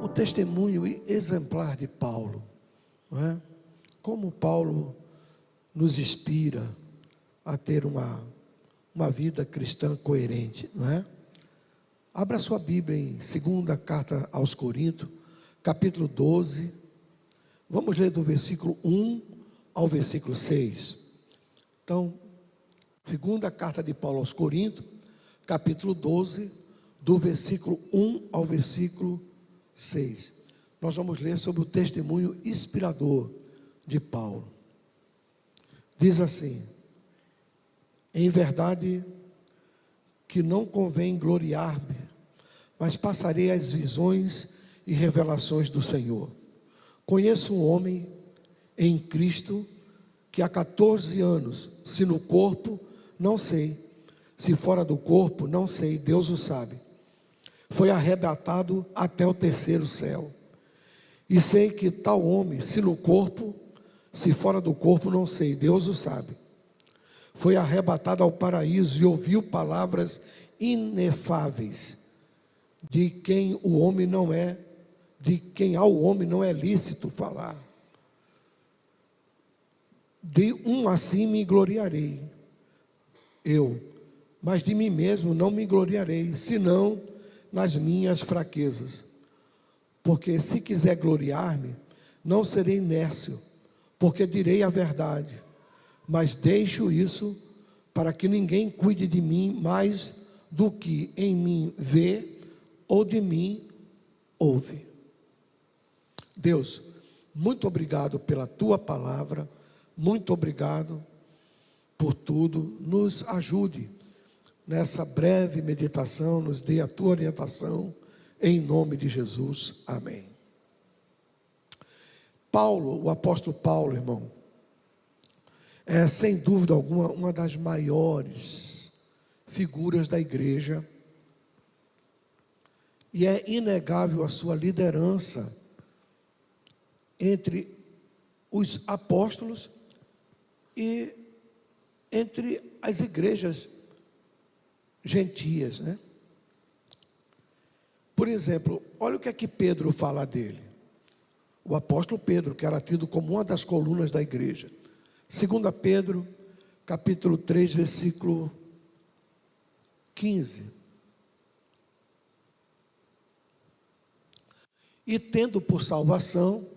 O testemunho exemplar de Paulo, não é? Como Paulo nos inspira a ter uma vida cristã coerente, não é? Abra sua Bíblia em segunda carta aos Coríntios, capítulo 12, vamos ler do versículo 1 ao versículo 6. Então, segunda carta de Paulo aos Coríntios, capítulo 12, do versículo 1 ao versículo 6. Nós vamos ler sobre o testemunho inspirador de Paulo. Diz assim: em verdade que não convém gloriar-me, mas passarei as visões e revelações do Senhor. Conheço um homem em Cristo que há 14 anos, se no corpo, não sei, se fora do corpo, não sei, Deus o sabe, foi arrebatado até o terceiro céu. E sei que tal homem, se no corpo, se fora do corpo, não sei, Deus o sabe, foi arrebatado ao paraíso e ouviu palavras inefáveis, de quem ao homem não é lícito falar. De um assim me gloriarei, mas de mim mesmo não me gloriarei, senão nas minhas fraquezas. Porque se quiser gloriar-me, não serei nércio, porque direi a verdade, mas deixo isso para que ninguém cuide de mim mais do que em mim vê ou de mim ouve. Deus, muito obrigado pela tua palavra, muito obrigado por tudo. Nos ajude nessa breve meditação, nos dê a tua orientação, em nome de Jesus, amém. Paulo, o apóstolo Paulo, irmão, é sem dúvida alguma uma das maiores figuras da igreja, e é inegável a sua liderança entre os apóstolos e entre as igrejas gentias, né? Por exemplo, olha o que é que Pedro fala dele. O apóstolo Pedro, que era tido como uma das colunas da igreja. 2 Pedro, capítulo 3, versículo 15. E tendo por salvação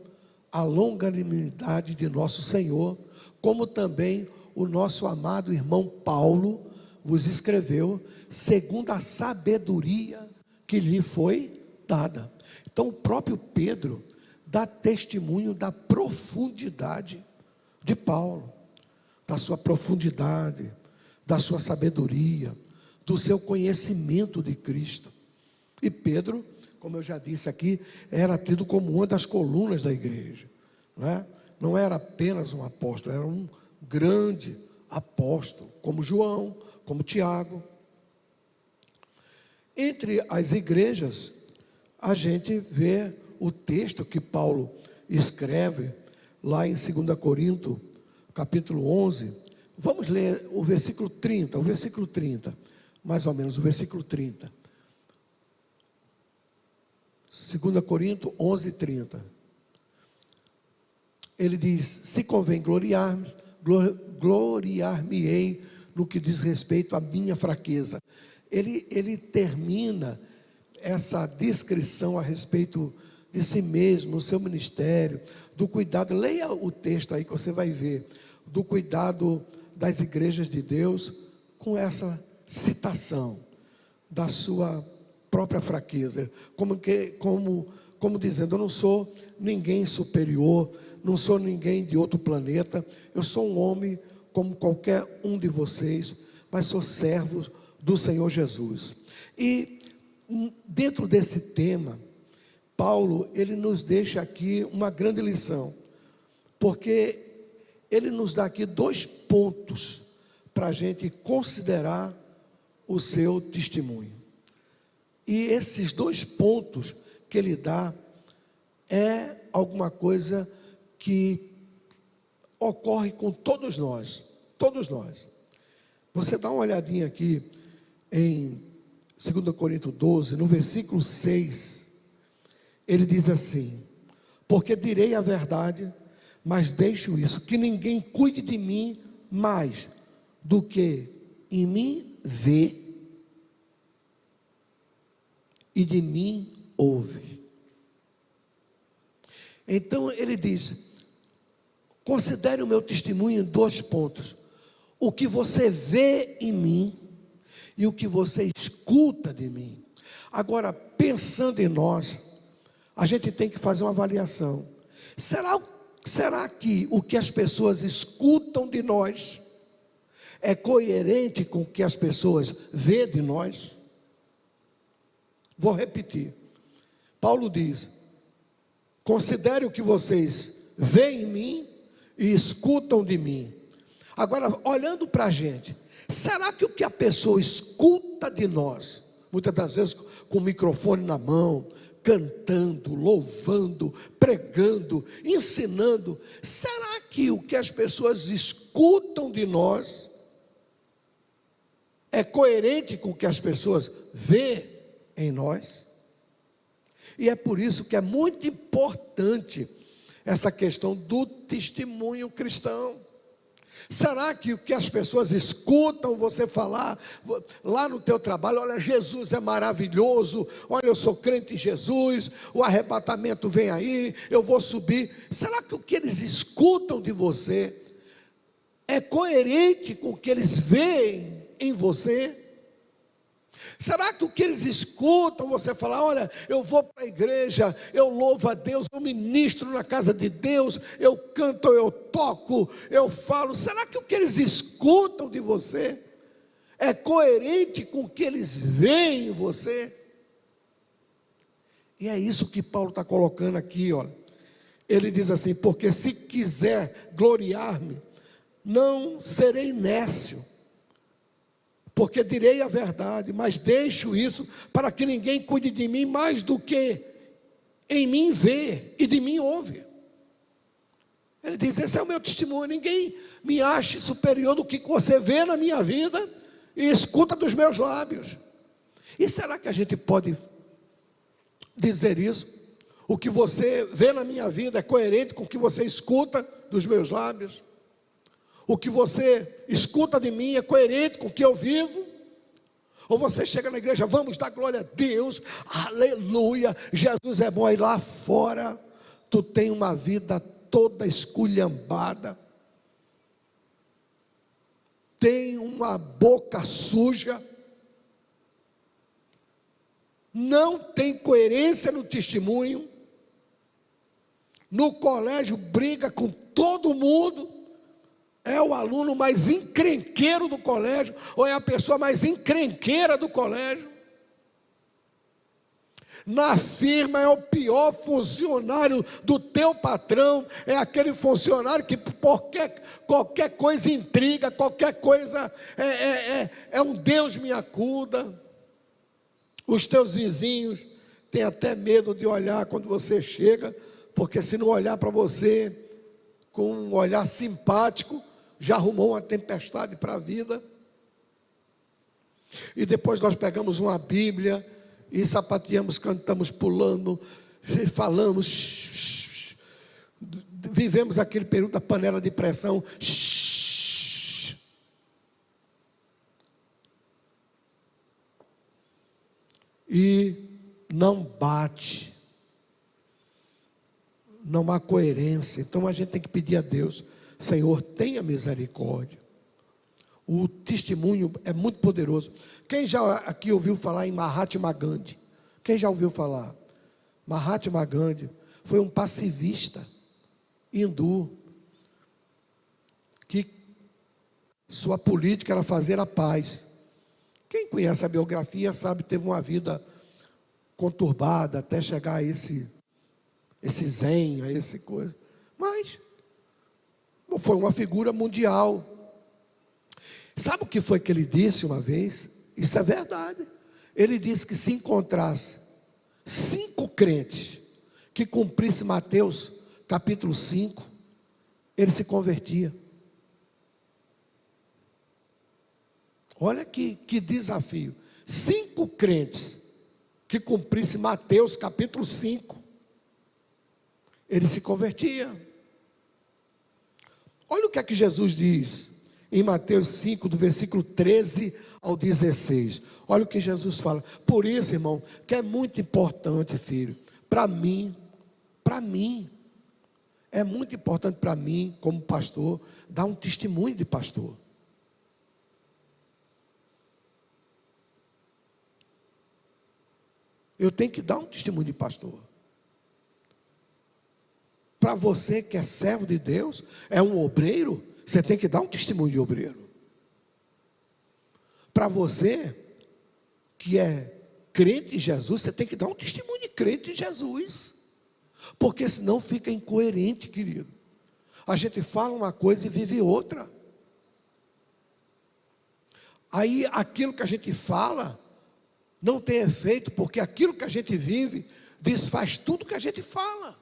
a longanimidade de nosso Senhor, como também o nosso amado irmão Paulo vos escreveu, segundo a sabedoria que lhe foi dada. Então o próprio Pedro dá testemunho da profundidade de Paulo, da sua profundidade, da sua sabedoria, do seu conhecimento de Cristo. E Pedro, como eu já disse aqui, era tido como uma das colunas da igreja, não é? Não era apenas um apóstolo, era um grande apóstolo, como João, como Tiago. Entre as igrejas, a gente vê o texto que Paulo escreve lá em 2 Coríntios, capítulo 11. Vamos ler o versículo 30, mais ou menos, o versículo 30. 2 Coríntios 11, 30. Ele diz: se convém gloriar-me-ei no que diz respeito à minha fraqueza. Ele termina essa descrição a respeito de si mesmo, o seu ministério, do cuidado. Leia o texto aí que você vai ver, do cuidado das igrejas de Deus, com essa citação da sua própria fraqueza, como dizendo: eu não sou ninguém superior, não sou ninguém de outro planeta, eu sou um homem como qualquer um de vocês, mas sou servo do Senhor Jesus. E dentro desse tema, Paulo, ele nos deixa aqui uma grande lição, porque ele nos dá aqui 2 pontos para a gente considerar o seu testemunho. E esses 2 pontos que ele dá é alguma coisa que ocorre com todos nós. Você dá uma olhadinha aqui em 2 Coríntios 12, no versículo 6, ele diz assim: porque direi a verdade, mas deixo isso, que ninguém cuide de mim mais do que em mim vê e de mim ouve. Então ele diz: considere o meu testemunho em 2 pontos: o que você vê em mim e o que você escuta de mim. Agora, pensando em nós, a gente tem que fazer uma avaliação. Será que o que as pessoas escutam de nós é coerente com o que as pessoas vê de nós? Vou repetir. Paulo diz: considere o que vocês veem em mim e escutam de mim. Agora, olhando para a gente, será que o que a pessoa escuta de nós, muitas das vezes com o microfone na mão, cantando, louvando, pregando, ensinando, será que o que as pessoas escutam de nós é coerente com o que as pessoas vê em nós? E é por isso que é muito importante essa questão do testemunho cristão. Será que o que as pessoas escutam você falar lá no teu trabalho: olha, Jesus é maravilhoso, olha, eu sou crente em Jesus, o arrebatamento vem aí, eu vou subir. Será que o que eles escutam de você é coerente com o que eles veem em você? Será que o que eles escutam você falar: olha, eu vou para a igreja, eu louvo a Deus, eu ministro na casa de Deus, eu canto, eu toco, eu falo, será que o que eles escutam de você é coerente com o que eles veem em você? E é isso que Paulo está colocando aqui, olha. Ele diz assim: porque se quiser gloriar-me, não serei nécio, porque direi a verdade, mas deixo isso para que ninguém cuide de mim mais do que em mim vê e de mim ouve. Ele diz: esse é o meu testemunho, ninguém me ache superior do que você vê na minha vida e escuta dos meus lábios. E será que a gente pode dizer isso? O que você vê na minha vida é coerente com o que você escuta dos meus lábios? O que você escuta de mim é coerente com o que eu vivo? Ou você chega na igreja: vamos dar glória a Deus, aleluia, Jesus é bom, e lá fora tu tem uma vida toda esculhambada, tem uma boca suja, não tem coerência no testemunho, no colégio briga com todo mundo, é o aluno mais encrenqueiro do colégio, ou é a pessoa mais encrenqueira do colégio. Na firma é o pior funcionário do teu patrão, é aquele funcionário que qualquer coisa intriga, qualquer coisa é um Deus me acuda. Os teus vizinhos têm até medo de olhar quando você chega, porque se não olhar para você com um olhar simpático, já arrumou uma tempestade para a vida. E depois nós pegamos uma Bíblia e sapateamos, cantamos, pulando, falamos, vivemos aquele período da panela de pressão. E não bate, não há coerência. Então a gente tem que pedir a Deus: Senhor, tenha misericórdia. O testemunho é muito poderoso. Quem já aqui ouviu falar em Mahatma Gandhi? Quem já ouviu falar? Mahatma Gandhi foi um pacifista hindu, que sua política era fazer a paz. Quem conhece a biografia sabe que teve uma vida conturbada até chegar a esse zen, a esse coisa. Mas foi uma figura mundial. Sabe o que foi que ele disse uma vez? Isso é verdade. Ele disse que se encontrasse 5 crentes que cumprissem Mateus capítulo 5, ele se convertia. Olha que desafio. 5 crentes que cumprissem Mateus capítulo 5, ele se convertia. Olha o que é que Jesus diz em Mateus 5, do versículo 13 ao 16. Olha o que Jesus fala. Por isso, irmão, que é muito importante, filho, para mim, é muito importante para mim, como pastor, dar um testemunho de pastor. Eu tenho que dar um testemunho de pastor. Para você que é servo de Deus, é um obreiro, você tem que dar um testemunho de obreiro. Para você que é crente em Jesus, você tem que dar um testemunho de crente em Jesus. Porque senão fica incoerente, querido. A gente fala uma coisa e vive outra. Aí aquilo que a gente fala não tem efeito, porque aquilo que a gente vive desfaz tudo que a gente fala.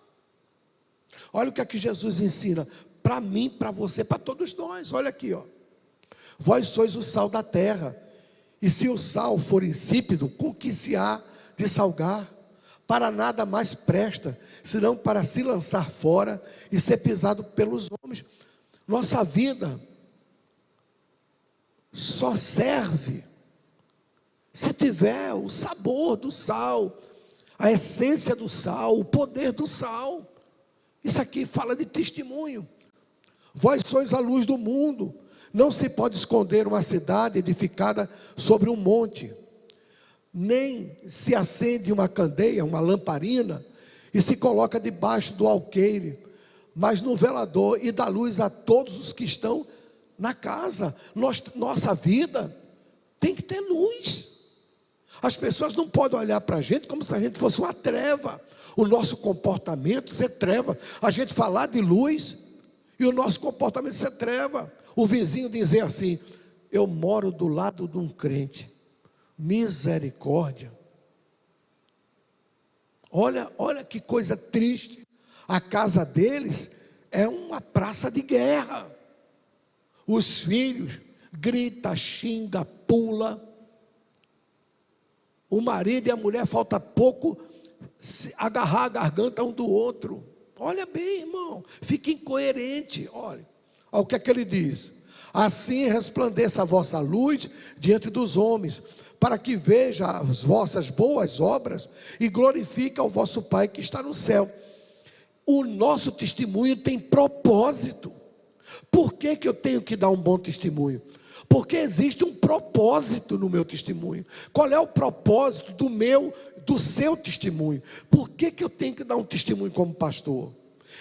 Olha o que é que Jesus ensina para mim, para você, para todos nós. Olha aqui, ó. Vós sois o sal da terra, e se o sal for insípido, com que se há de salgar? Para nada mais presta, senão para se lançar fora e ser pisado pelos homens. Nossa vida só serve se tiver o sabor do sal, a essência do sal, o poder do sal. Isso aqui fala de testemunho. Vós sois a luz do mundo. Não se pode esconder uma cidade edificada sobre um monte, nem se acende uma candeia, uma lamparina, e se coloca debaixo do alqueire, mas no velador, e dá luz a todos os que estão na casa. Nossa vida tem que ter luz. As pessoas não podem olhar para a gente como se a gente fosse uma treva. O nosso comportamento ser treva. A gente falar de luz e o nosso comportamento ser treva. O vizinho dizer assim: eu moro do lado de um crente. Misericórdia. Olha que coisa triste. A casa deles é uma praça de guerra. Os filhos grita, xinga, pula. O marido e a mulher falta pouco se agarrar a garganta um do outro. Olha bem, irmão, fica incoerente. Olha o que é que ele diz: assim resplandeça a vossa luz diante dos homens, para que veja as vossas boas obras e glorifique ao vosso Pai que está no céu. O nosso testemunho tem propósito. Por que eu tenho que dar um bom testemunho? Porque existe um propósito no meu testemunho. Qual é o propósito do seu testemunho? Por que eu tenho que dar um testemunho como pastor?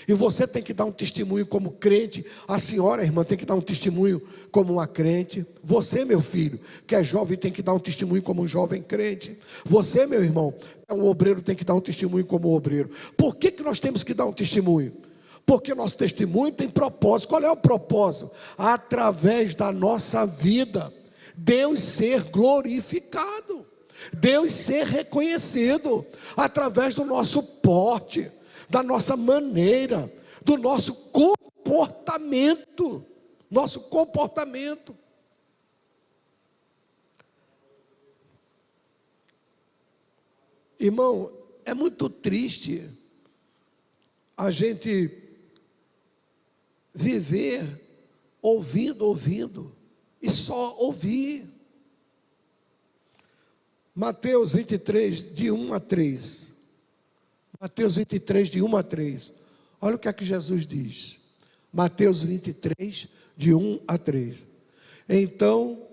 E você tem que dar um testemunho como crente. A senhora, irmã, tem que dar um testemunho como uma crente. Você, meu filho, que é jovem, tem que dar um testemunho como um jovem crente. Você, meu irmão, é um obreiro, tem que dar um testemunho como um obreiro. Por que nós temos que dar um testemunho? Porque nosso testemunho tem propósito. Qual é o propósito? Através da nossa vida, Deus ser glorificado, Deus ser reconhecido, através do nosso porte, da nossa maneira, do nosso comportamento. Nosso comportamento. Irmão, é muito triste a gente viver ouvindo e só ouvir. Mateus 23, de 1 a 3. Mateus 23, de 1 a 3. Olha o que é que Jesus diz. Mateus 23, de 1 a 3. Então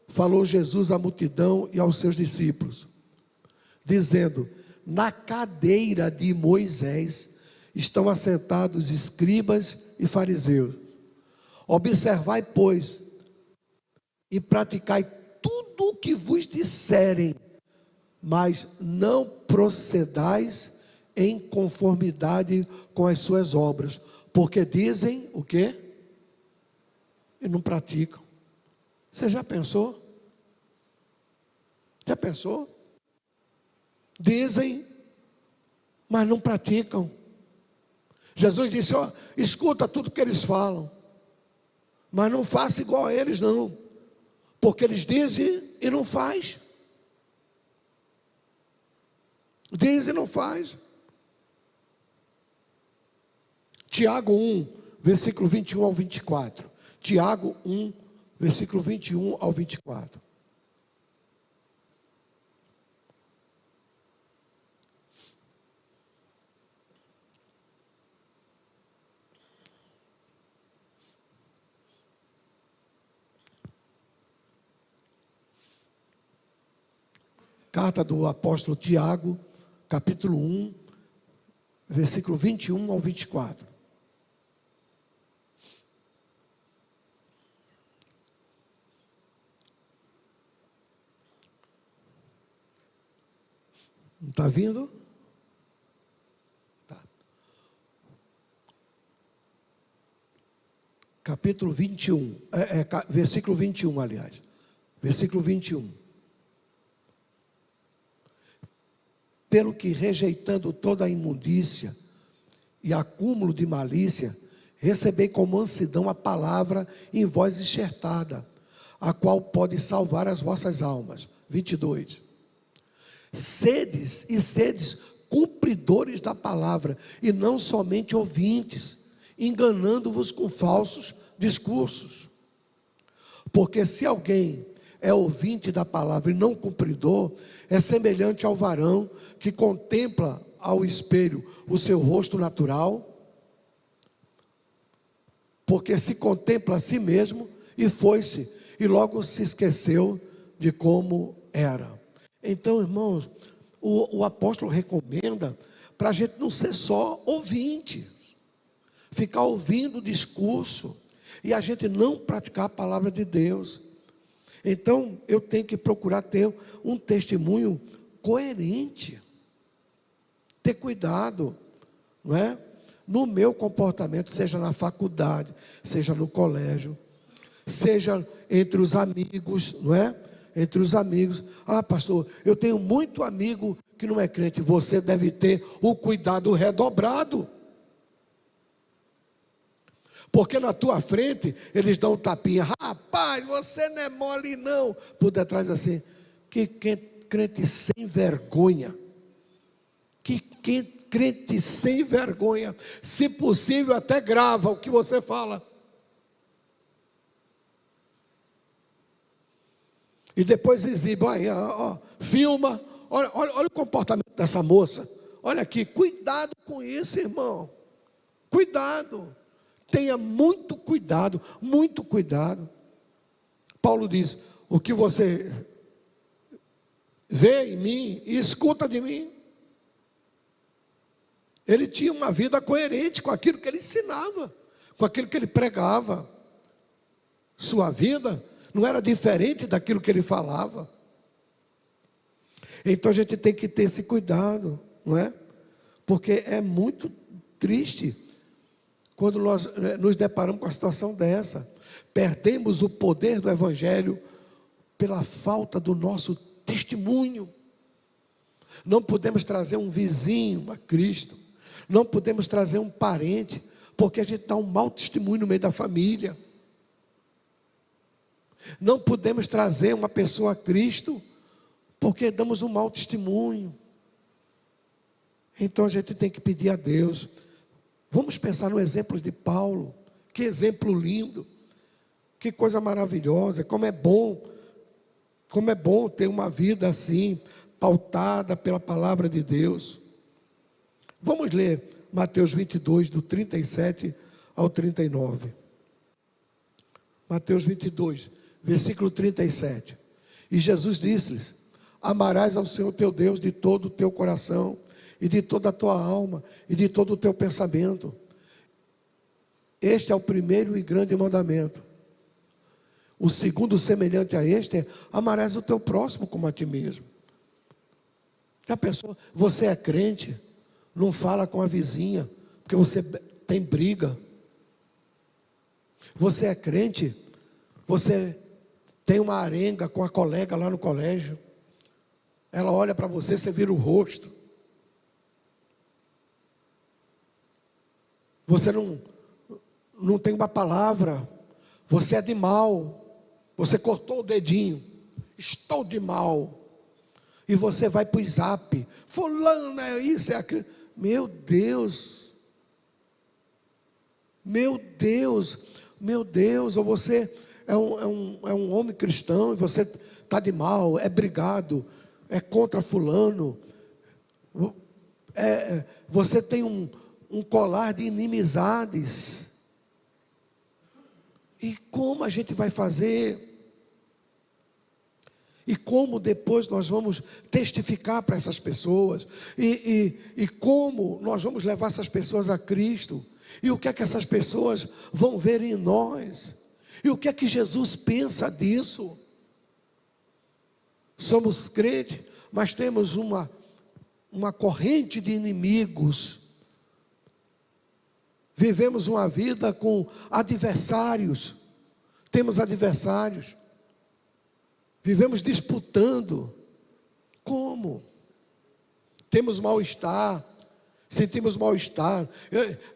falou Jesus à multidão e aos seus discípulos, dizendo: na cadeira de Moisés estão assentados escribas e fariseus. Observai, pois, e praticai tudo o que vos disserem, mas não procedais em conformidade com as suas obras, porque dizem o quê? E não praticam. Você já pensou? Já pensou? Dizem, mas não praticam. Jesus disse: ó, escuta tudo que eles falam, mas não faça igual a eles não, porque eles dizem e não faz. Diz e não faz. Tiago 1, versículo 21 ao 24. Tiago 1, versículo 21 ao 24. Carta do apóstolo Tiago, capítulo 1, versículo 21 ao 24. Não está vindo? Tá. Capítulo 21, versículo 21, aliás. Versículo 21. Pelo que, rejeitando toda a imundícia e acúmulo de malícia, recebei com mansidão a palavra em vós enxertada, a qual pode salvar as vossas almas. 22. Sedes cumpridores da palavra, e não somente ouvintes, enganando-vos com falsos discursos. Porque se alguém é ouvinte da palavra e não cumpridor, é semelhante ao varão que contempla ao espelho o seu rosto natural, porque se contempla a si mesmo e foi-se, e logo se esqueceu de como era. Então, irmãos, o apóstolo recomenda para a gente não ser só ouvinte, ficar ouvindo o discurso e a gente não praticar a palavra de Deus. Então, eu tenho que procurar ter um testemunho coerente, ter cuidado, não é? No meu comportamento, seja na faculdade, seja no colégio, seja entre os amigos, não é? Entre os amigos. Ah, pastor, eu tenho muito amigo que não é crente. Você deve ter o cuidado redobrado. Porque na tua frente eles dão um tapinha. Rapaz, você não é mole não. Por detrás assim, que crente sem vergonha. Que crente sem vergonha. Se possível até grava o que você fala. E depois exibe, ó, filma, olha o comportamento dessa moça. Olha aqui, cuidado com isso, irmão. Cuidado. Tenha muito cuidado, muito cuidado. Paulo diz, o que você vê em mim e escuta de mim. Ele tinha uma vida coerente com aquilo que ele ensinava, com aquilo que ele pregava. Sua vida não era diferente daquilo que ele falava. Então a gente tem que ter esse cuidado, não é? Porque é muito triste quando nós nos deparamos com a situação dessa. Perdemos o poder do Evangelho pela falta do nosso testemunho. Não podemos trazer um vizinho a Cristo, não podemos trazer um parente, porque a gente dá um mau testemunho no meio da família. Não podemos trazer uma pessoa a Cristo, porque damos um mau testemunho. Então a gente tem que pedir a Deus. Vamos pensar no exemplo de Paulo. Que exemplo lindo, que coisa maravilhosa. Como é bom ter uma vida assim, pautada pela palavra de Deus. Vamos ler Mateus 22, do 37 ao 39. Mateus 22, versículo 37. E Jesus disse-lhes: amarás ao Senhor teu Deus de todo o teu coração, e de toda a tua alma, e de todo o teu pensamento. Este é o primeiro e grande mandamento. O segundo, semelhante a este, é: amarás o teu próximo como a ti mesmo. Já pensou? Você é crente, não fala com a vizinha, porque você tem briga. Você é crente, você tem uma arenga com a colega lá no colégio. Ela olha para você, você vira o rosto. Você não tem uma palavra. Você é de mal. Você cortou o dedinho. Estou de mal. E você vai para o zap, fulano é isso, é aquilo. Meu Deus, meu Deus, meu Deus. Ou você é um homem cristão e você está de mal, é brigado, é contra fulano. Você tem um colar de inimizades. E como a gente vai fazer? E como depois nós vamos testificar para essas pessoas? E como nós vamos levar essas pessoas a Cristo? E o que é que essas pessoas vão ver em nós? E o que é que Jesus pensa disso? Somos crentes, mas temos uma corrente de inimigos. Vivemos uma vida com adversários. Temos adversários. Vivemos disputando. Como? Temos mal-estar. Sentimos mal-estar.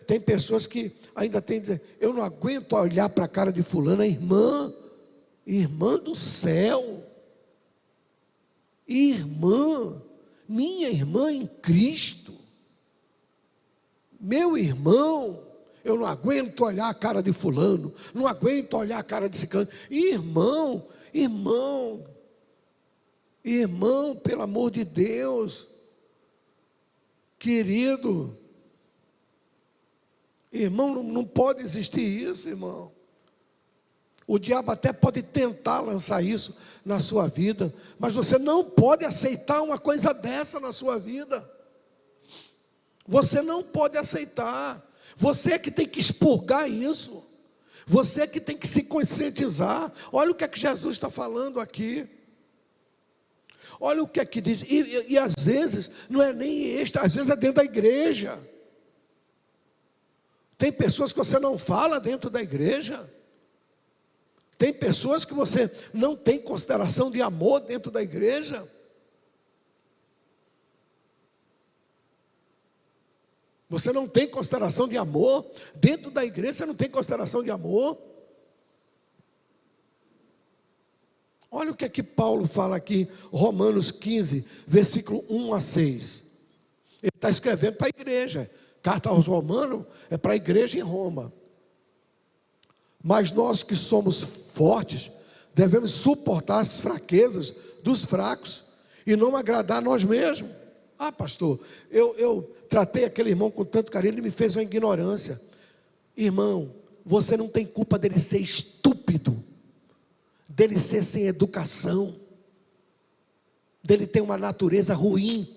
Tem pessoas que ainda têm que dizer: eu não aguento olhar para a cara de fulana, irmã do céu. Irmã, minha irmã em Cristo. Meu irmão, eu não aguento olhar a cara de fulano, não aguento olhar a cara de ciclano. Irmão, pelo amor de Deus, querido, irmão, não pode existir isso, irmão. O diabo até pode tentar lançar isso na sua vida, mas você não pode aceitar uma coisa dessa na sua vida. Você não pode aceitar. Você é que tem que expurgar isso. Você é que tem que se conscientizar. Olha o que é que Jesus está falando aqui. Olha o que é que diz. E às vezes não é nem extra, às vezes é dentro da igreja. Tem pessoas que você não fala dentro da igreja. Tem pessoas que você não tem consideração de amor dentro da igreja. Você não tem consideração de amor dentro da igreja, você não tem consideração de amor. Olha o que é que Paulo fala aqui, Romanos 15, versículo 1 a 6. Ele está escrevendo para a igreja. Carta aos Romanos é para a igreja em Roma. Mas nós que somos fortes, devemos suportar as fraquezas dos fracos e não agradar a nós mesmos. Ah, pastor, eu tratei aquele irmão com tanto carinho, ele me fez uma ignorância. Irmão, você não tem culpa dele ser estúpido, dele ser sem educação, dele ter uma natureza ruim.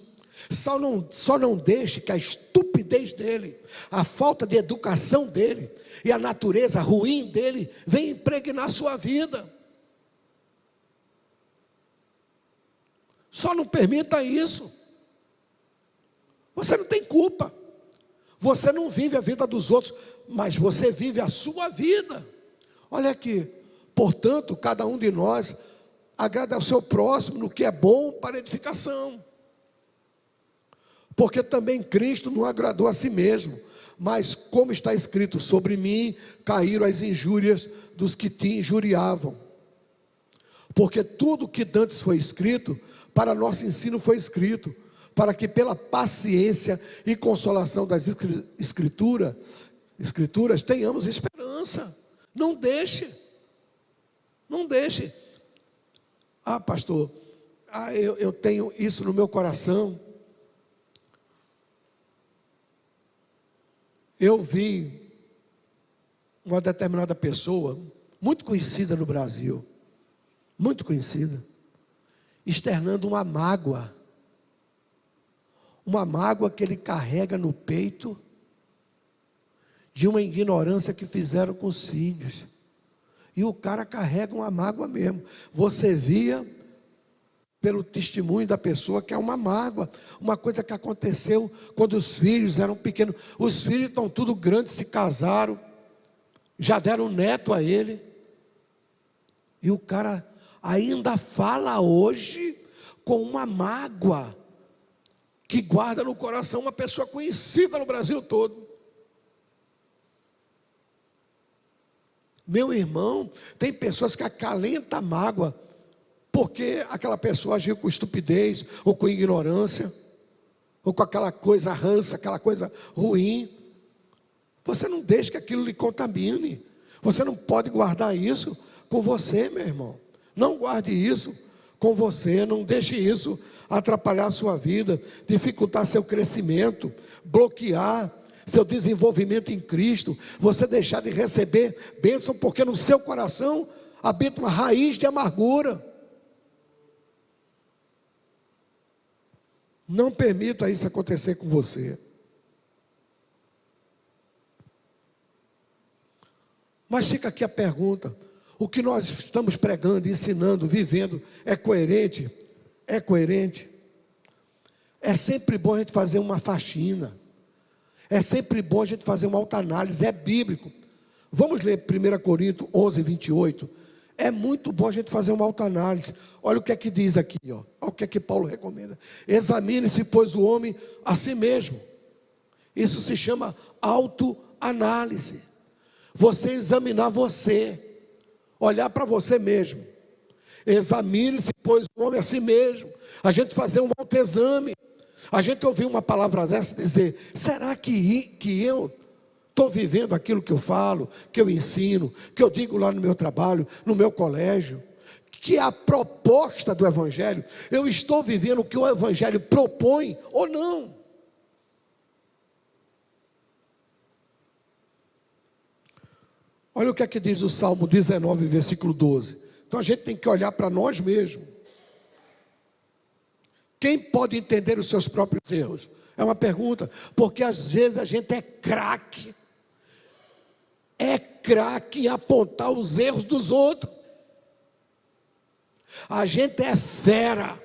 Só não deixe que a estupidez dele, a falta de educação dele e a natureza ruim dele venha impregnar a sua vida. Só não permita isso. Você não tem culpa. Você não vive a vida dos outros, mas você vive a sua vida. Olha aqui. Portanto, cada um de nós agrada ao seu próximo no que é bom para edificação. Porque também Cristo não agradou a si mesmo, mas como está escrito: sobre mim caíram as injúrias dos que te injuriavam. Porque tudo que dantes foi escrito, para nosso ensino foi escrito, para que pela paciência e consolação das escrituras tenhamos esperança. Não deixe. Ah, pastor, eu tenho isso no meu coração. Eu vi uma determinada pessoa, muito conhecida no Brasil, muito conhecida, externando uma mágoa que ele carrega no peito, de uma ignorância que fizeram com os filhos. E o cara carrega uma mágoa mesmo. Você via pelo testemunho da pessoa que é uma mágoa, uma coisa que aconteceu quando os filhos eram pequenos. Os filhos estão tudo grandes, se casaram, já deram neto a ele, e o cara ainda fala hoje com uma mágoa que guarda no coração. Uma pessoa conhecida no Brasil todo. Meu irmão, tem pessoas que acalentam a mágoa porque aquela pessoa agiu com estupidez, ou com ignorância, ou com aquela coisa rança, aquela coisa ruim. Você não deixe que aquilo lhe contamine. Você não pode guardar isso com você, meu irmão. Não guarde isso com você, não deixe isso atrapalhar a sua vida, dificultar seu crescimento, bloquear seu desenvolvimento em Cristo, você deixar de receber bênção, porque no seu coração habita uma raiz de amargura. Não permita isso acontecer com você. Mas fica aqui a pergunta: o que nós estamos pregando, ensinando, vivendo, é coerente? É coerente? É sempre bom a gente fazer uma faxina. É sempre bom a gente fazer uma autoanálise. É bíblico. Vamos ler 1 Coríntios 11, 28. É muito bom a gente fazer uma autoanálise. Olha o que é que diz aqui, ó. Olha o que é que Paulo recomenda. Examine-se, pois, o homem a si mesmo. Isso se chama autoanálise. Você examinar você, olhar para você mesmo. Examine-se, pois, o homem a si mesmo. A gente fazer um autoexame. A gente ouvir uma palavra dessa e dizer: será que eu estou vivendo aquilo que eu falo, que eu ensino, que eu digo lá no meu trabalho, no meu colégio, que é a proposta do Evangelho? Eu estou vivendo o que o Evangelho propõe ou não? Olha o que é que diz o Salmo 19, versículo 12. Então a gente tem que olhar para nós mesmos. Quem pode entender os seus próprios erros? É uma pergunta, porque às vezes a gente é craque em apontar os erros dos outros. A gente é fera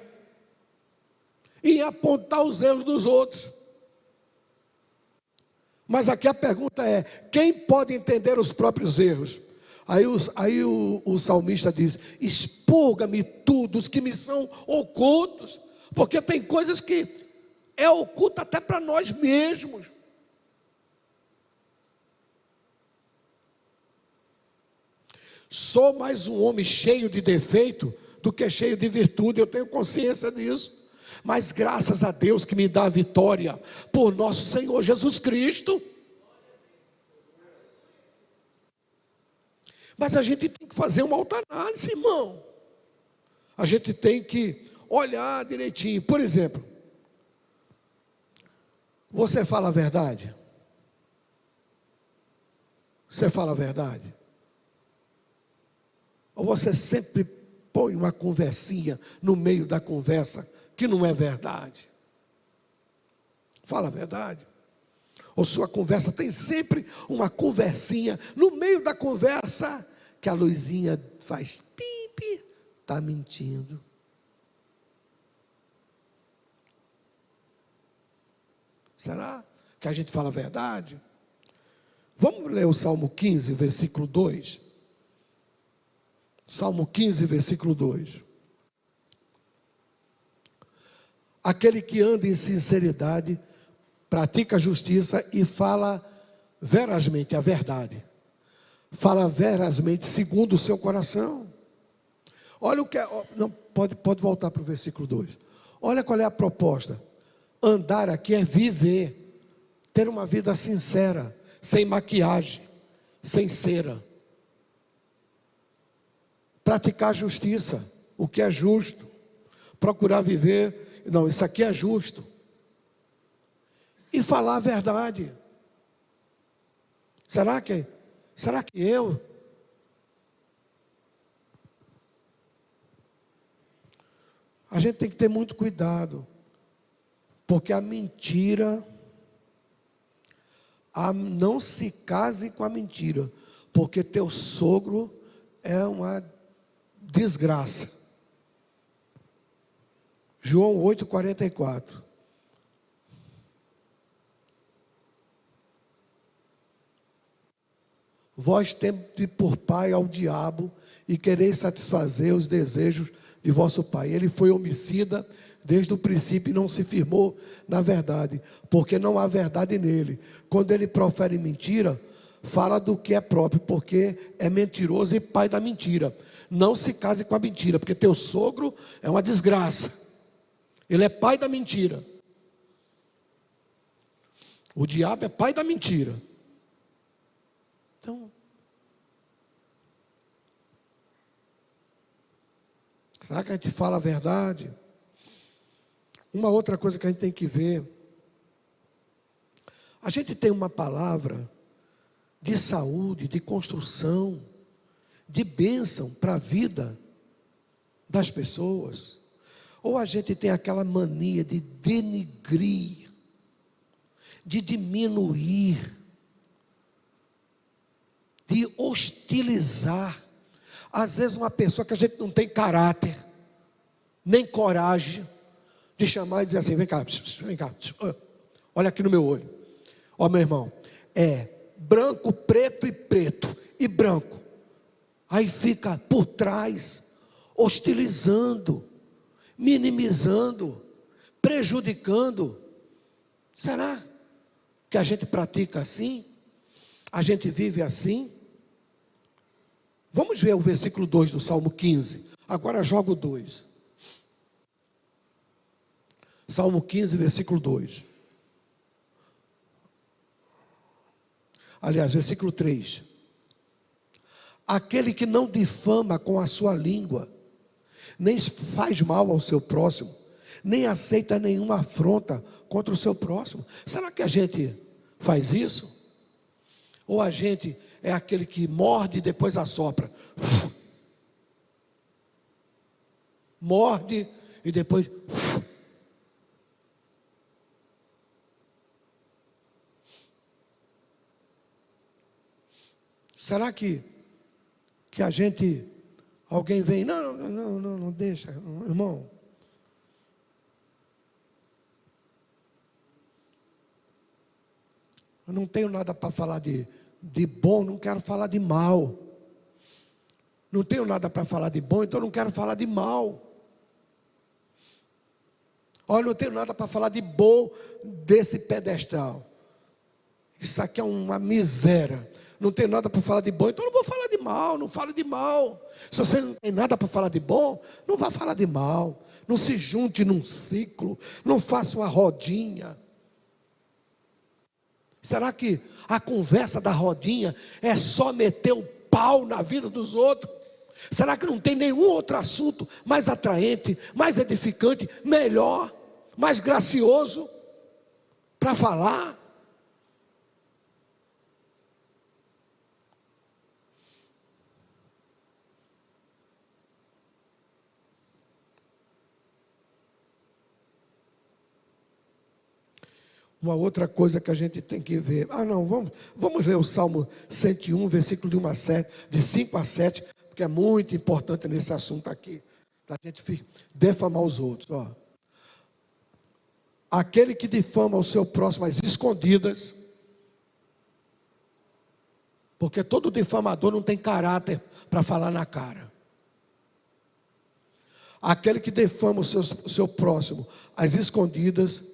em apontar os erros dos outros. Mas aqui a pergunta é: quem pode entender os próprios erros? Aí o salmista diz: expurga-me tu dos que me são ocultos. Porque tem coisas que é oculta até para nós mesmos. Sou mais um homem cheio de defeito do que cheio de virtude. Eu tenho consciência disso. Mas graças a Deus que me dá a vitória por nosso Senhor Jesus Cristo. Mas a gente tem que fazer uma autoanálise, irmão. A gente tem que olhar direitinho. Por exemplo, você fala a verdade? Você fala a verdade? Ou você sempre põe uma conversinha no meio da conversa que não é verdade? Fala a verdade. Ou sua conversa tem sempre uma conversinha no meio da conversa que a luzinha faz pipi, está mentindo. Será que a gente fala a verdade? Vamos ler o Salmo 15, versículo 2. Salmo 15, versículo 2. Aquele que anda em sinceridade, pratica a justiça e fala verazmente a verdade. Fala verazmente segundo o seu coração. Olha o que é, não, pode voltar para o versículo 2. Olha qual é a proposta. Andar aqui é viver, ter uma vida sincera, sem maquiagem, sem cera. Praticar justiça, o que é justo. Procurar viver, não, isso aqui é justo. E falar a verdade. Será que eu? A gente tem que ter muito cuidado. Porque a mentira, não se case com a mentira, porque teu sogro é uma desgraça. João 8,44. Vós tendes por pai ao diabo e quereis satisfazer os desejos de vosso pai. Ele foi homicida desde o princípio e não se firmou na verdade, porque não há verdade nele. Quando ele profere mentira, fala do que é próprio, porque é mentiroso e pai da mentira. Não se case com a mentira, porque teu sogro é uma desgraça. Ele é pai da mentira. O diabo é pai da mentira. Então, será que a gente fala a verdade? Uma outra coisa que a gente tem que ver. A gente tem uma palavra de saúde, de construção, de bênção para a vida das pessoas. Ou a gente tem aquela mania de denigrir, de diminuir, de hostilizar. Às vezes uma pessoa que a gente não tem caráter, nem coragem, de chamar e dizer assim: vem cá, olha aqui no meu olho. Ó, meu irmão, é branco, preto e branco. Aí fica por trás, hostilizando, minimizando, prejudicando. Será que a gente pratica assim? A gente vive assim? Vamos ver o versículo 2 do Salmo 15. Agora joga o 2. Salmo 15, versículo 2. Aliás, versículo 3. Aquele que não difama com a sua língua, nem faz mal ao seu próximo, nem aceita nenhuma afronta contra o seu próximo. Será que a gente faz isso? Ou a gente é aquele que morde e depois assopra? Morde e depois... Será que a gente, alguém vem, não deixa, irmão. Eu não tenho nada para falar de bom, não quero falar de mal. Não tenho nada para falar de bom, então não quero falar de mal. Olha, não tenho nada para falar de bom desse pedestal. Isso aqui é uma miséria. Não tenho nada para falar de bom, então não vou falar de mal, não falo de mal. Se você não tem nada para falar de bom, não vá falar de mal. Não se junte num ciclo, não faça uma rodinha. Será que a conversa da rodinha é só meter o pau na vida dos outros? Será que não tem nenhum outro assunto mais atraente, mais edificante, melhor, mais gracioso para falar? Uma outra coisa que a gente tem que ver. Vamos ler o Salmo 101, versículo de 5 a 7, porque é muito importante nesse assunto aqui, da gente defamar os outros. Ó. Aquele que difama o seu próximo às escondidas, porque todo difamador não tem caráter para falar na cara. Aquele que difama o seu próximo às escondidas,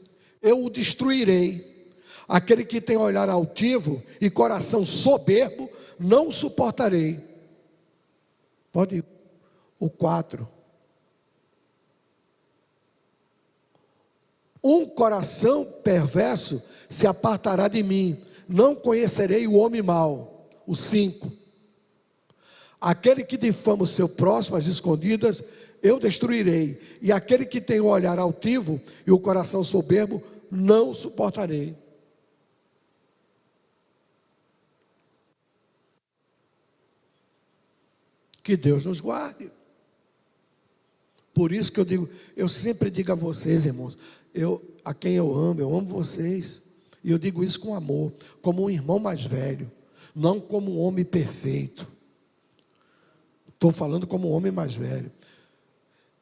eu o destruirei. Aquele que tem olhar altivo e coração soberbo, não suportarei. Pode ir. O 4. Um coração perverso se apartará de mim, não conhecerei o homem mau. O 5. Aquele que difama o seu próximo às escondidas, eu destruirei. E aquele que tem o olhar altivo e o coração soberbo, não suportarei. Que Deus nos guarde. Por isso que eu sempre digo a vocês, irmãos, a quem eu amo vocês. E eu digo isso com amor, como um irmão mais velho, não como um homem perfeito. Estou falando como um homem mais velho.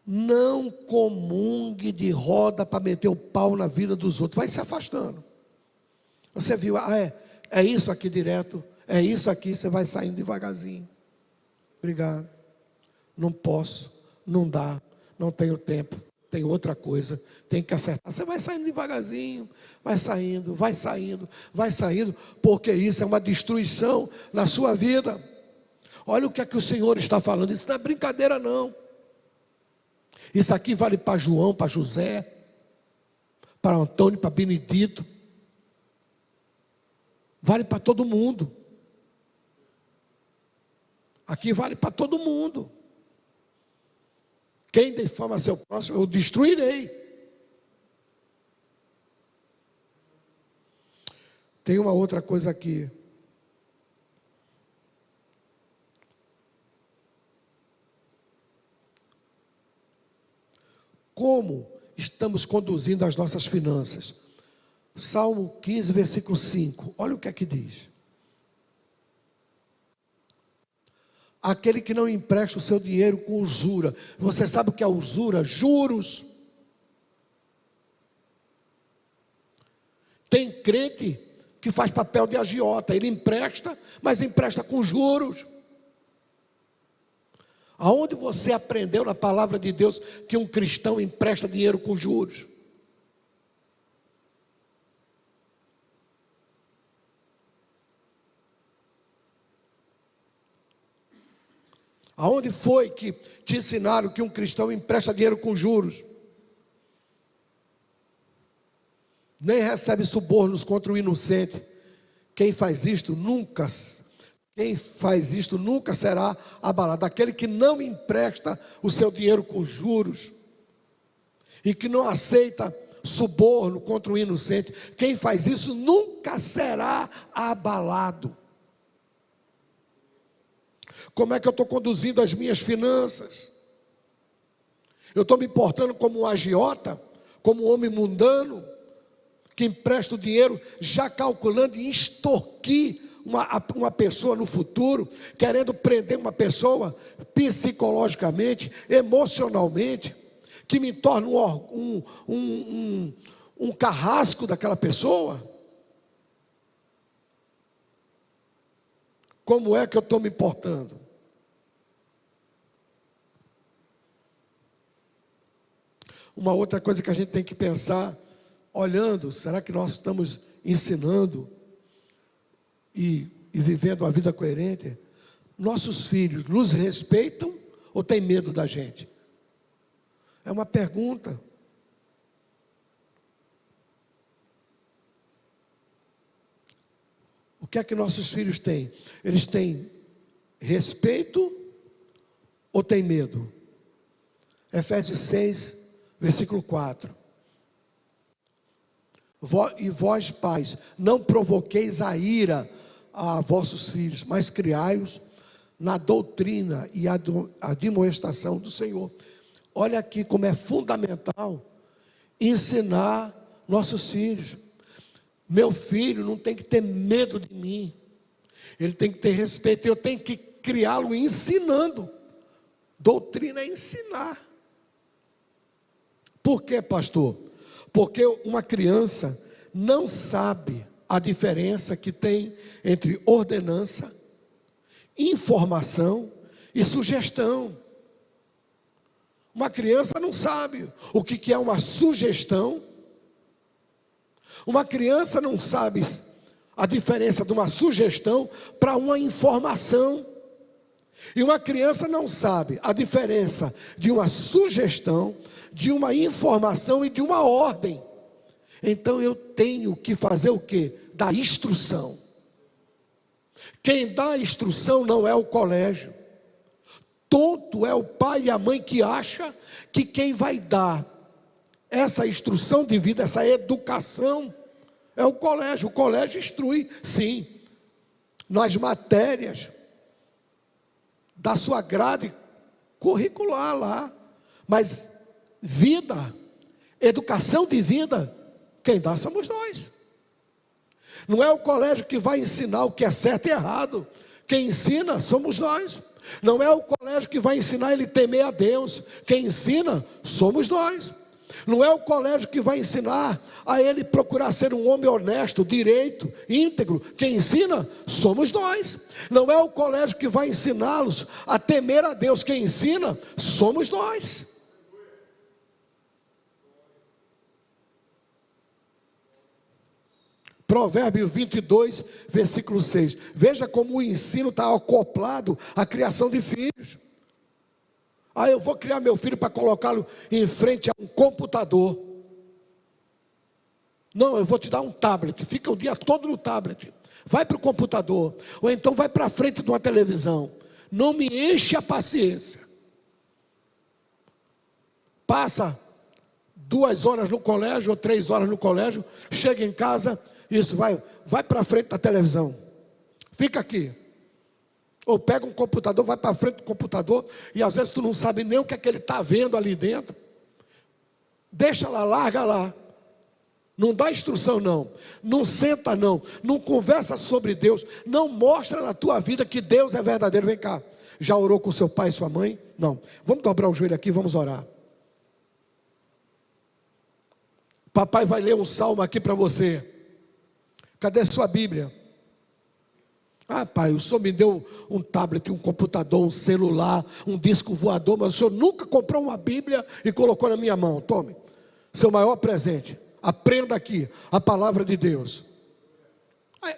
Não comungue de roda para meter o pau na vida dos outros. Vai se afastando. Você viu, é isso aqui direto, é isso aqui, você vai saindo devagarzinho. Obrigado. Não posso, não dá, não tenho tempo, tenho outra coisa, tem que acertar. Você vai saindo devagarzinho, vai saindo, vai saindo, vai saindo, porque isso é uma destruição na sua vida. Olha o que é que o Senhor está falando, isso não é brincadeira não. Isso aqui vale para João, para José, para Antônio, para Benedito, vale para todo mundo. Aqui vale para todo mundo. Quem difama seu próximo, eu destruirei. Tem uma outra coisa aqui. Como estamos conduzindo as nossas finanças? Salmo 15, versículo 5. Olha o que é que diz. Aquele que não empresta o seu dinheiro com usura. Você sabe o que é usura? Juros. Tem crente que faz papel de agiota. Ele empresta, mas empresta com juros. Aonde você aprendeu na palavra de Deus que um cristão empresta dinheiro com juros? Aonde foi que te ensinaram que um cristão empresta dinheiro com juros? Nem recebe subornos contra o inocente. Quem faz isto nunca será abalado. Aquele que não empresta o seu dinheiro com juros e que não aceita suborno contra o inocente, quem faz isso nunca será abalado. Como é que eu estou conduzindo as minhas finanças? Eu estou me portando como um agiota, como um homem mundano, que empresta o dinheiro já calculando em extorquir uma pessoa no futuro, querendo prender uma pessoa psicologicamente, emocionalmente, que me torna um carrasco daquela pessoa? Como é que eu estou me portando? Uma outra coisa que a gente tem que pensar, olhando, será que nós estamos ensinando e vivendo uma vida coerente? Nossos filhos nos respeitam ou têm medo da gente? É uma pergunta. O que é que nossos filhos têm? Eles têm respeito ou têm medo? Efésios 6, versículo 4. E vós, pais, não provoqueis a ira a vossos filhos, mas criai-os na doutrina e admoestação do Senhor. Olha aqui como é fundamental ensinar nossos filhos. Meu filho não tem que ter medo de mim, ele tem que ter respeito. Eu tenho que criá-lo ensinando. Doutrina é ensinar. Por quê, pastor? Porque uma criança não sabe a diferença que tem entre ordenança, informação e sugestão. Uma criança não sabe o que é uma sugestão. Uma criança não sabe a diferença de uma sugestão para uma informação. E uma criança não sabe a diferença de uma sugestão, de uma informação e de uma ordem. Então eu tenho que fazer o quê? Dar instrução. Quem dá a instrução não é o colégio. Tonto é o pai e a mãe que acha que quem vai dar essa instrução de vida, essa educação, é o colégio. O colégio instrui, sim, nas matérias da sua grade curricular lá, mas vida, educação de vida, quem dá somos nós. Não é o colégio que vai ensinar o que é certo e errado. Quem ensina somos nós. Não é o colégio que vai ensinar ele temer a Deus. Quem ensina somos nós. Não é o colégio que vai ensinar a ele procurar ser um homem honesto, direito, íntegro. Quem ensina somos nós. Não é o colégio que vai ensiná-los a temer a Deus. Quem ensina somos nós. Provérbios 22, versículo 6. Veja como o ensino está acoplado à criação de filhos. Eu vou criar meu filho para colocá-lo em frente a um computador. Não, eu vou te dar um tablet. Fica o dia todo no tablet. Vai para o computador. Ou então vai para frente de uma televisão. Não me enche a paciência. Passa 2 horas no colégio ou 3 horas no colégio. Chega em casa. Isso, vai para frente da televisão. Fica aqui. Ou pega um computador, vai para frente do computador. E às vezes tu não sabe nem o que é que ele está vendo ali dentro. Deixa lá, larga lá. Não dá instrução não. Não senta não. Não conversa sobre Deus. Não mostra na tua vida que Deus é verdadeiro. Vem cá. Já orou com seu pai e sua mãe? Não. Vamos dobrar o joelho aqui, vamos orar. Papai vai ler um salmo aqui para você. Cadê sua Bíblia? Pai, o senhor me deu um tablet, um computador, um celular, um disco voador, mas o senhor nunca comprou uma Bíblia e colocou na minha mão. Tome, seu maior presente. Aprenda aqui a palavra de Deus.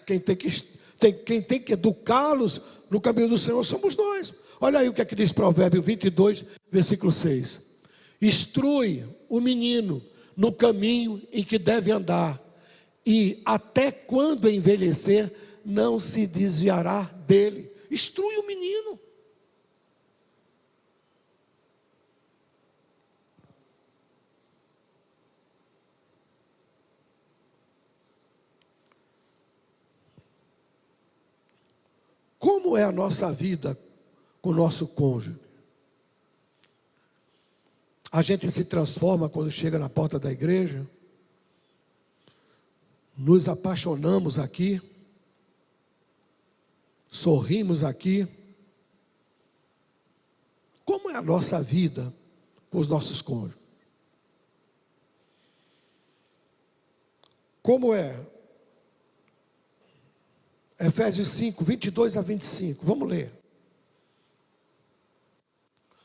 Quem tem que educá-los no caminho do Senhor somos nós. Olha aí o que é que diz Provérbios 22, versículo 6. Instrui o menino no caminho em que deve andar, e até quando envelhecer, não se desviará dele. Instrui o menino. Como é a nossa vida com o nosso cônjuge? A gente se transforma quando chega na porta da igreja? Nos apaixonamos aqui? Sorrimos aqui? Como é a nossa vida com os nossos cônjuges? Como é? Efésios 5, 22 a 25, vamos ler.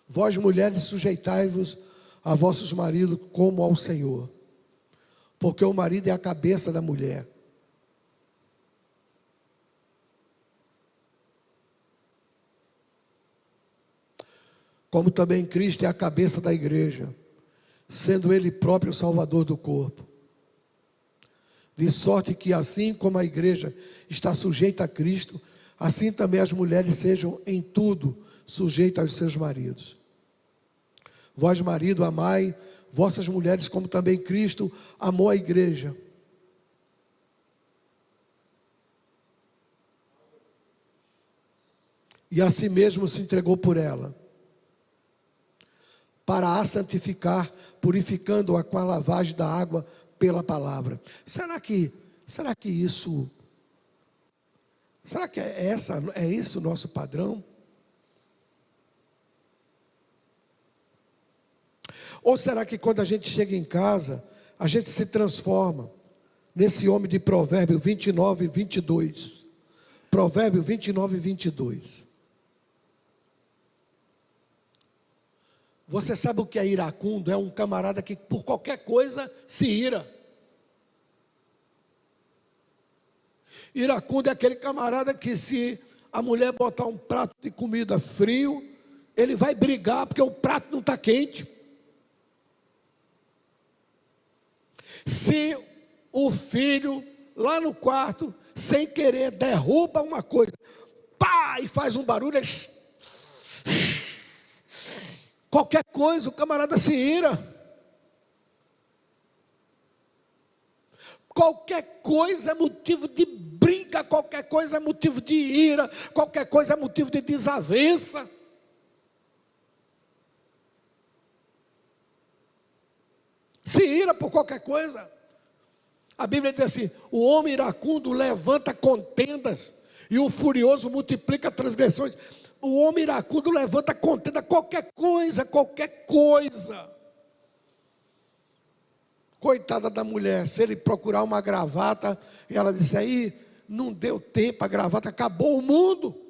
Vós mulheres sujeitai-vos a vossos maridos como ao Senhor, porque o marido é a cabeça da mulher. Como também Cristo é a cabeça da igreja, sendo Ele próprio o Salvador do corpo. De sorte que assim como a igreja está sujeita a Cristo, assim também as mulheres sejam em tudo sujeitas aos seus maridos. Vós, marido, amai vossas mulheres como também Cristo amou a igreja. E a si mesmo se entregou por ela, para a santificar, purificando-a com a lavagem da água pela palavra. Será que é esse o nosso padrão? Ou será que quando a gente chega em casa, a gente se transforma nesse homem de Provérbios 29 e 22? Provérbios 29 e 22. Você sabe o que é iracundo? É um camarada que por qualquer coisa se ira. Iracundo é aquele camarada que se a mulher botar um prato de comida frio, ele vai brigar porque o prato não está quente. Se o filho lá no quarto, sem querer, derruba uma coisa, pá, e faz um barulho, qualquer coisa, o camarada se ira. Qualquer coisa é motivo de briga, qualquer coisa é motivo de ira, qualquer coisa é motivo de desavença. Se ira por qualquer coisa. A Bíblia diz assim: o homem iracundo levanta contendas, e o furioso multiplica transgressões. O homem iracundo levanta contenda, qualquer coisa, qualquer coisa. Coitada da mulher, se ele procurar uma gravata, e ela disse aí, não deu tempo, a gravata, acabou o mundo.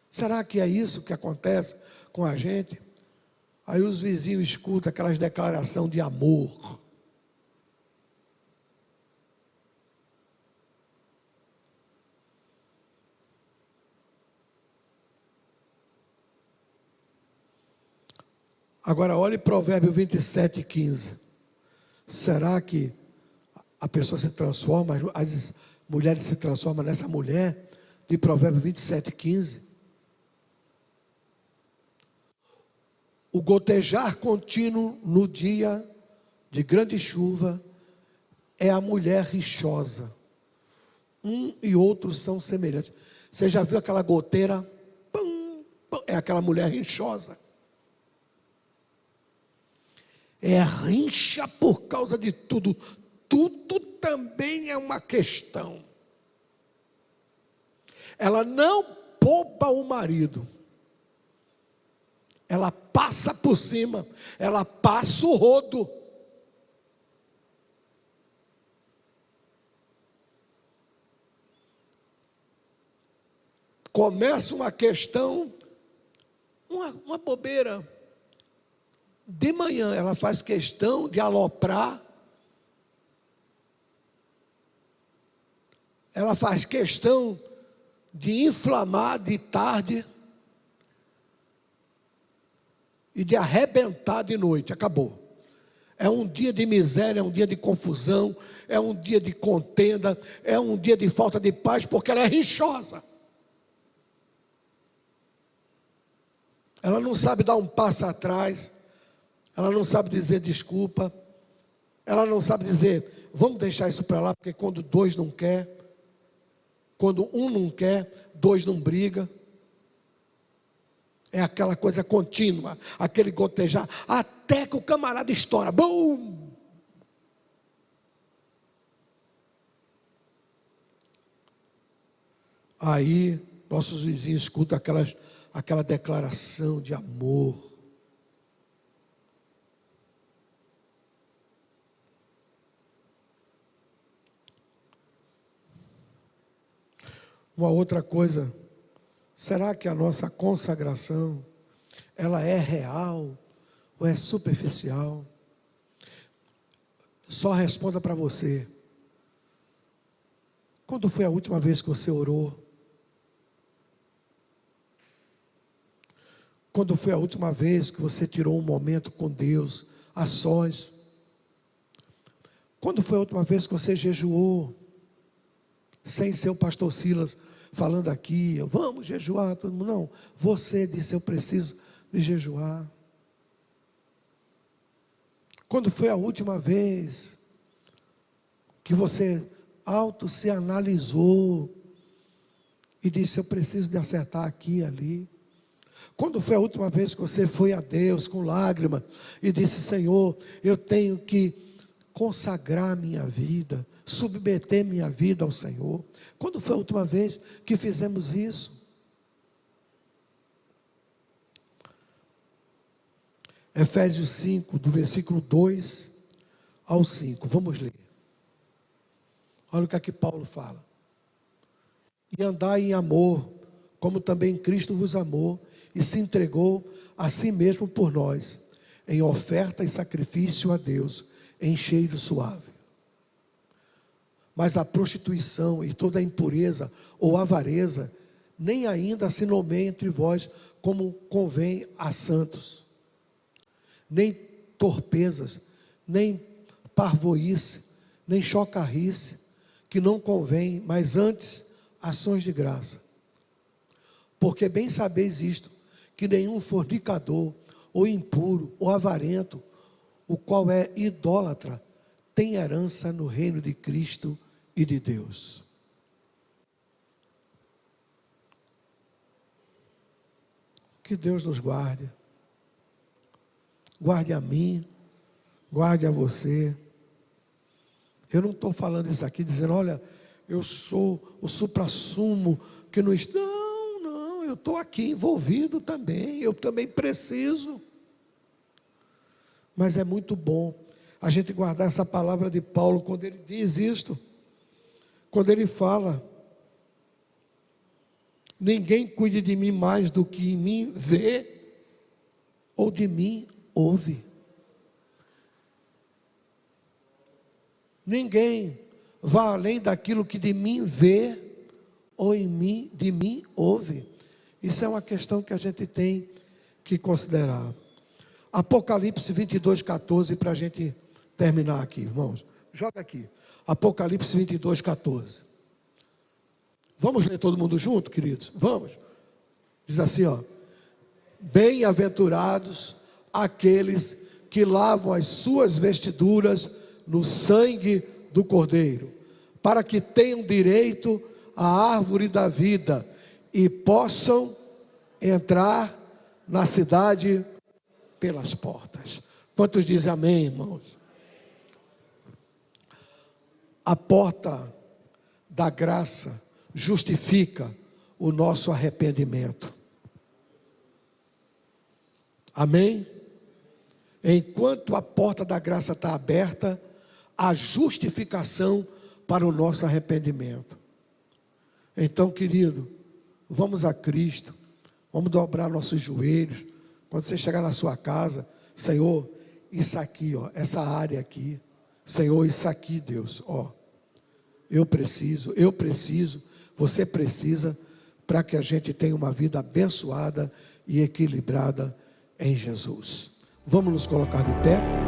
Será que é isso que acontece com a gente? Aí os vizinhos escutam aquelas declarações de amor. Agora olhe Provérbio 27:15. Será que a pessoa se transforma, as mulheres se transformam nessa mulher de Provérbio 27:15? O gotejar contínuo no dia de grande chuva é a mulher rixosa. Um e outro são semelhantes. Você já viu aquela goteira? Pum, pum, é aquela mulher rixosa. É rincha por causa de tudo. Tudo também é uma questão. Ela não poupa o marido. Ela passa por cima. Ela passa o rodo. Começa uma questão, uma bobeira. De manhã ela faz questão de aloprar. Ela faz questão de inflamar de tarde e de arrebentar de noite. Acabou. É um dia de miséria, é um dia de confusão, é um dia de contenda, é um dia de falta de paz, porque ela é rixosa. Ela não sabe dar um passo atrás. Ela não sabe dizer desculpa. Ela não sabe dizer, vamos deixar isso para lá, porque quando dois não quer, quando um não quer, dois não briga. É aquela coisa contínua, aquele gotejar, até que o camarada estoura. Bum! Aí, nossos vizinhos escutam aquela declaração de amor. Uma outra coisa, será que a nossa consagração, ela é real ou é superficial? Só responda para você. Quando foi a última vez que você orou? Quando foi a última vez que você tirou um momento com Deus, a sós? Quando foi a última vez que você jejuou? Sem ser o pastor Silas falando aqui, vamos jejuar, todo mundo. Não, você disse, eu preciso de jejuar. Quando foi a última vez que você se analisou e disse, eu preciso de acertar aqui e ali? Quando foi a última vez que você foi a Deus com lágrima e disse, Senhor, eu tenho que consagrar minha vida, submeter minha vida ao Senhor? Quando foi a última vez que fizemos isso? Efésios 5, do versículo 2 ao 5, vamos ler. Olha o que aqui Paulo fala. E andai em amor, como também Cristo vos amou e se entregou a si mesmo por nós, em oferta e sacrifício a Deus, em cheiro suave. Mas a prostituição e toda a impureza ou avareza, nem ainda se nomeia entre vós como convém a santos. Nem torpezas, nem parvoíce, nem chocarrice, que não convém, mas antes ações de graça. Porque bem sabeis isto, que nenhum fornicador, ou impuro, ou avarento, o qual é idólatra, tem herança no reino de Cristo e de Deus. Que Deus nos guarde. Guarde a mim, guarde a você. Eu não estou falando isso aqui dizendo, olha, eu sou o suprassumo que não está. Não, eu estou aqui envolvido também, eu também preciso. Mas é muito bom a gente guardar essa palavra de Paulo quando ele diz isto, quando ele fala, ninguém cuide de mim mais do que em mim vê. ou de mim ouve. Ninguém vai além daquilo que de mim vê ou de mim ouve. Isso é uma questão que a gente tem que considerar. Apocalipse 22, 14, para a gente terminar aqui, irmãos. Joga aqui. Apocalipse 22, 14. Vamos ler todo mundo junto, queridos? Vamos. Diz assim, ó. Bem-aventurados aqueles que lavam as suas vestiduras no sangue do Cordeiro, para que tenham direito à árvore da vida e possam entrar na cidade pelas portas. Quantos dizem amém, irmãos? A porta da graça justifica o nosso arrependimento. Amém? Enquanto a porta da graça está aberta, há justificação para o nosso arrependimento. Então, querido, vamos a Cristo, vamos dobrar nossos joelhos. Quando você chegar na sua casa, Senhor, isso aqui, ó, essa área aqui, Senhor, isso aqui, Deus, ó, eu preciso, você precisa, para que a gente tenha uma vida abençoada e equilibrada em Jesus. Vamos nos colocar de pé?